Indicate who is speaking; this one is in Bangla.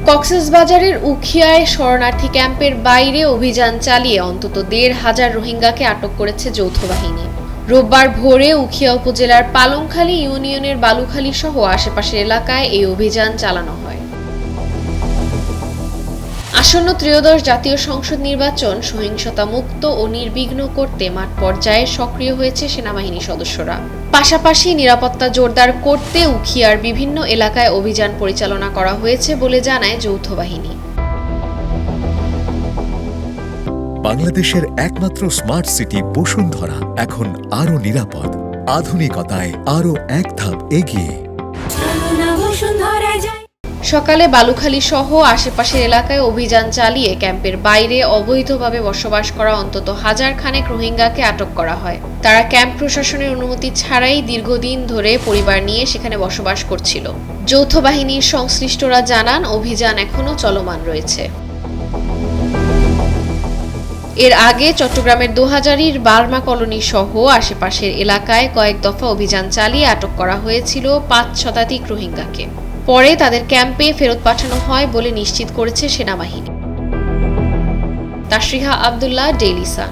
Speaker 1: কক্সবাজারের উখিয়ায় শরণার্থী ক্যাম্পের বাইরে অভিযান চালিয়ে অন্তত ১৫০০ রোহিঙ্গাকে আটক করেছে যৌথ বাহিনী। রোববার ভোরে উখিয়া উপজেলার পালংখালী ইউনিয়নের বালুখালী সহ আশেপাশের এলাকায় এই অভিযান চালানো হয়। আসন্ন ত্রয়োদশ জাতীয় সংসদ নির্বাচন সহিংসতা মুক্ত ও নির্বিঘ্ন করতে মাঠ পর্যায়ে সক্রিয় হয়েছে সেনাবাহিনী সদস্যরা। পাশাপাশি নিরাপত্তা জোরদার করতে উখিয়ার বিভিন্ন এলাকায় অভিযান পরিচালনা করা হয়েছে বলে জানায় যৌথ বাহিনী।
Speaker 2: বাংলাদেশের একমাত্র স্মার্ট সিটি বসুন্ধরা এখন আরো নিরাপদ, আধুনিকতায় আরো এক ধাপ এগিয়ে।
Speaker 1: সকালে বালুখালী সহ আশেপাশের এলাকায় অভিযান চালিয়ে ক্যাম্পের বাইরে অবৈধভাবে বসবাস করা অন্তত ১০০০ খানেক রোহিঙ্গাকে আটক করা হয়। তারা ক্যাম্প প্রশাসনের অনুমতি ছাড়াই দীর্ঘদিন ধরে পরিবার নিয়ে সেখানে বসবাস করছিল। যৌথ বাহিনীর সংশ্লিষ্টরা জানান, অভিযান এখনও চলমান রয়েছে। এর আগে চট্টগ্রামের দোহাজারীর বার্মা কলোনি সহ আশেপাশের এলাকায় কয়েক দফা অভিযান চালিয়ে আটক করা হয়েছিল ৫ শতাধিক রোহিঙ্গাকে। পরে তাদের ক্যাম্পে ফেরত পাঠানো হয় বলে নিশ্চিত করেছে সেনাবাহিনী। তাশরিহা আব্দুল্লাহ, ডেইলি সান।